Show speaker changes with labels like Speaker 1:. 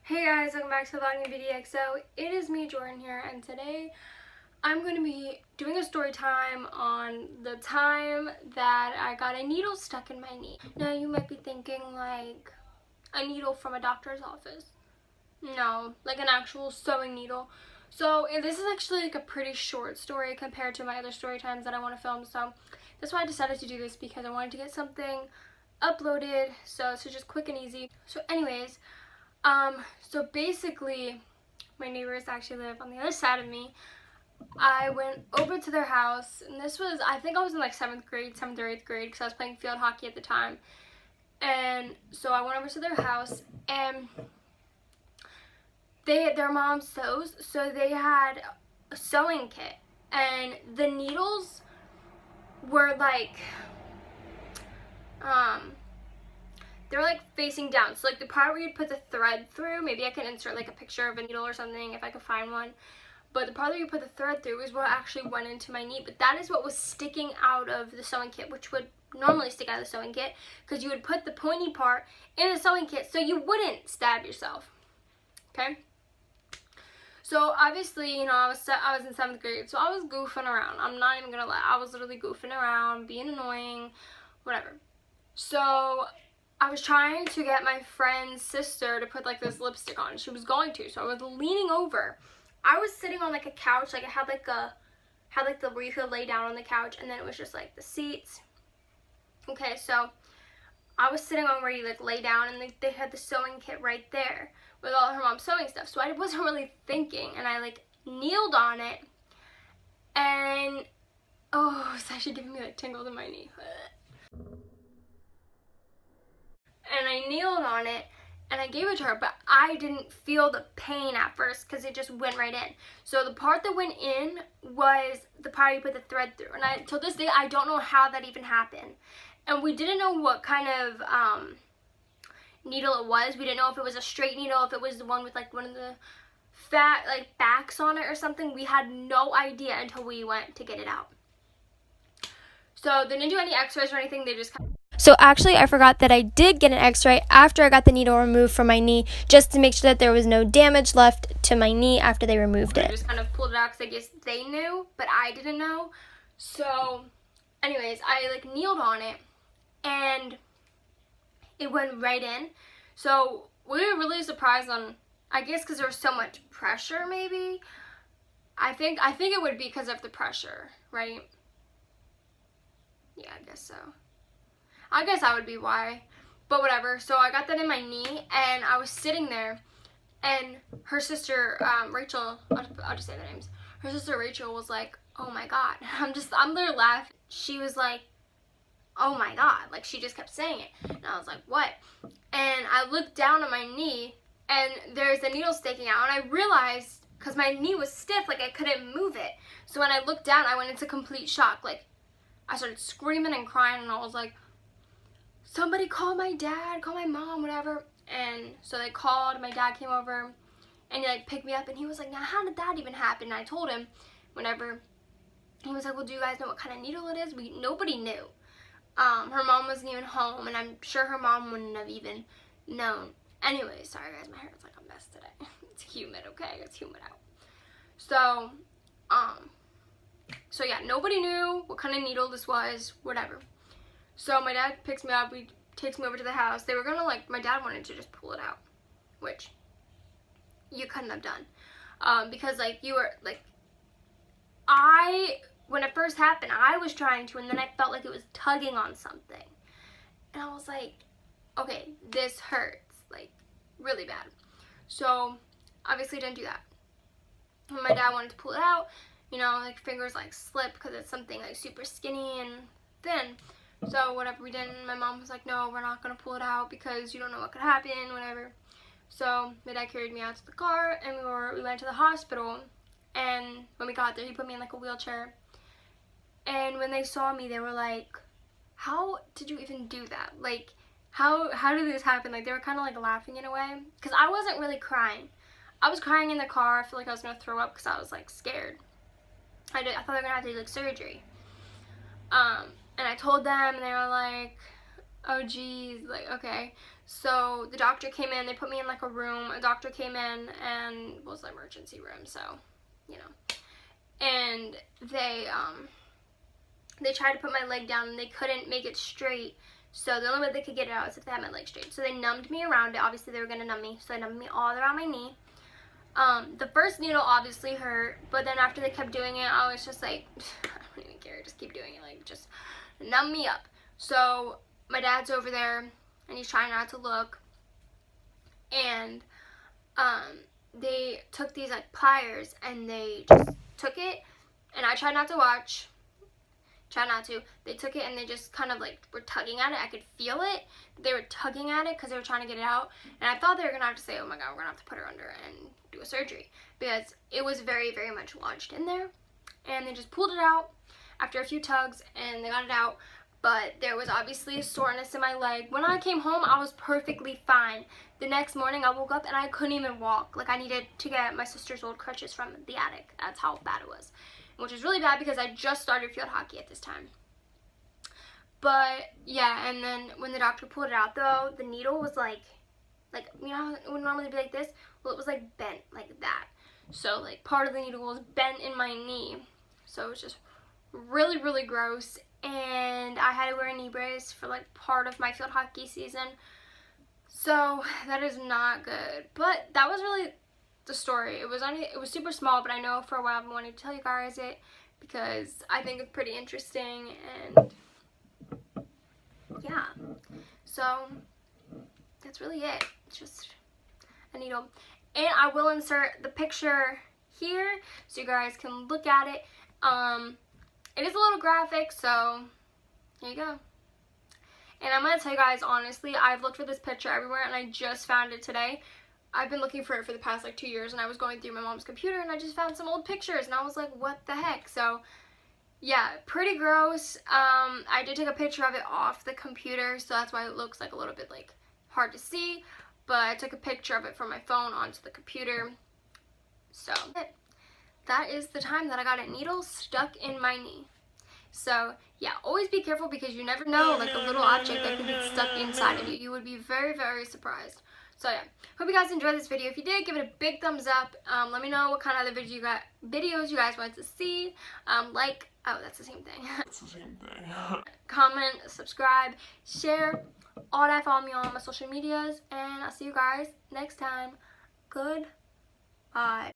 Speaker 1: Hey guys, welcome back to Younow. It is me, Jordan here, and today I'm going to be doing a story time on the time that I got a needle stuck in my knee. Now you might be thinking like a needle from a doctor's office. No, like an actual sewing needle. So this is actually like a pretty short story compared to my other story times that I want to film. So that's why I decided to do this, because I wanted to get something uploaded. So it's just quick and easy. So anyways, so basically, my neighbors actually live on the other side of me. I went over to their house, and this was, I think I was in like 7th or 8th grade, because I was playing field hockey at the time. And so I went over to their house, and their mom sews, so they had a sewing kit, and the needles were like, they're like facing down. So like the part where you'd put the thread through, maybe I can insert like a picture of a needle or something if I could find one. But the part that you put the thread through is what actually went into my knee. But that is what was sticking out of the sewing kit, which would normally stick out of the sewing kit, because you would put the pointy part in the sewing kit so you wouldn't stab yourself. Okay? So obviously, you know, I was in 7th grade, so I was goofing around. I'm not even gonna lie. I was literally goofing around, being annoying, whatever. So I was trying to get my friend's sister to put like this lipstick on. She was going to, so I was leaning over. I was sitting on like a couch, like it had like the where you could lay down on the couch, and then it was just like the seats. Okay, so I was sitting on where you like lay down, and they had the sewing kit right there with all her mom's sewing stuff. So I wasn't really thinking, and I like kneeled on it, and oh, it's actually giving me like tingles in my knee. And I kneeled on it, and I gave it to her, but I didn't feel the pain at first because it just went right in. So the part that went in was the part you put the thread through, and till this day I don't know how that even happened. And we didn't know what kind of needle it was. We didn't know if it was a straight needle, if it was the one with like one of the fat like backs on it or something. We had no idea until we went to get it out. So they didn't do any x-rays or anything. They just So actually, I forgot that I did get an x-ray after I got the needle removed from my knee, just to make sure that there was no damage left to my knee after they removed it. I just kind of pulled it out because I guess they knew, but I didn't know. So anyways, I like kneeled on it, and it went right in. So we were really surprised on, I guess because there was so much pressure, maybe. I think it would be because of the pressure, right? Yeah, I guess so. I guess that would be why, but whatever. So I got that in my knee, and I was sitting there, and her sister, Rachel, I'll just say their names. Her sister Rachel was like, "Oh my God." I'm there laughing. She was like, "Oh my God," like she just kept saying it, and I was like, "What?" And I looked down at my knee, and there's a needle sticking out, and I realized, because my knee was stiff, like I couldn't move it. So when I looked down, I went into complete shock. Like I started screaming and crying, and I was like, "Somebody call my dad, call my mom, whatever." And so they called, my dad came over, and he like picked me up, and he was like, "Now how did that even happen?" And I told him, whenever, he was like, "Well, do you guys know what kind of needle it is?" Nobody knew. Her mom wasn't even home, and I'm sure her mom wouldn't have even known. Anyway, sorry guys, my hair is like a mess today. It's humid, okay? It's humid out. So, so yeah, nobody knew what kind of needle this was, whatever. So my dad picks me up, he takes me over to the house. They were gonna like, my dad wanted to just pull it out, which you couldn't have done. Because like you were like, when it first happened, I was trying to, and then I felt like it was tugging on something. And I was like, okay, this hurts, like really bad. So obviously didn't do that. When my dad wanted to pull it out, you know, like fingers like slip because it's something like super skinny and thin. So whatever, we didn't. My mom was like, "No, we're not gonna pull it out because you don't know what could happen," whatever. So my dad carried me out to the car, and we went to the hospital. And when we got there, he put me in like a wheelchair. And when they saw me, they were like, "How did you even do that? Like, how did this happen?" Like they were kind of like laughing in a way, because I wasn't really crying. I was crying in the car. I feel like I was gonna throw up because I was like scared. I thought they were gonna have to do like surgery. And I told them, and they were like, "Oh geez," like, okay. So the doctor came in, they put me in like a room, a doctor came in and it was the emergency room, so, you know. And they tried to put my leg down and they couldn't make it straight. So the only way they could get it out is if they had my leg straight. So they numbed me around it. Obviously they were going to numb me. So they numbed me all around my knee. The first needle obviously hurt, but then after they kept doing it, I was just like, I don't even care, just keep doing it, like, just numb me up. So my dad's over there, and he's trying not to look, and they took these, like, pliers, and they just took it, and I tried not to watch, they took it, and they just kind of, like, were tugging at it. I could feel it. They were tugging at it because they were trying to get it out, and I thought they were going to have to say, oh my god, we're going to have to put her under and do a surgery, because it was very, very much lodged in there. And they just pulled it out after a few tugs, and they got it out, but there was obviously a soreness in my leg. When I came home, I was perfectly fine. The next morning, I woke up and I couldn't even walk. Like, I needed to get my sister's old crutches from the attic. That's how bad it was, which was really bad because I just started field hockey at this time. But yeah, and then when the doctor pulled it out, though, the needle was like, you know how it would normally be like this? Well, it was like bent like that. So like part of the needle was bent in my knee. So it was just really, really gross. And I had to wear a knee brace for like part of my field hockey season. So that is not good. But that was really the story. It was super small, but I know for a while I've been wanting to tell you guys it because I think it's pretty interesting. And yeah, so that's really it. It's just a needle. And I will insert the picture here so you guys can look at it. It is a little graphic, so here you go. And I'm going to tell you guys, honestly, I've looked for this picture everywhere, and I just found it today. I've been looking for it for the past, like, 2 years, and I was going through my mom's computer, and I just found some old pictures, and I was like, what the heck? So, yeah, pretty gross. I did take a picture of it off the computer, so that's why it looks, like, a little bit, like, hard to see. But I took a picture of it from my phone onto the computer. So, that is the time that I got a needle stuck in my knee. So, yeah, always be careful because you never know, like, a little object that could get stuck inside of you. You would be very, very surprised. So, yeah, hope you guys enjoyed this video. If you did, give it a big thumbs up. Let me know what kind of other videos you guys want to see. Like, oh, that's the same thing. That's the same thing. Comment, subscribe, share, all that. Follow me on my social medias, and I'll see you guys next time. Goodbye.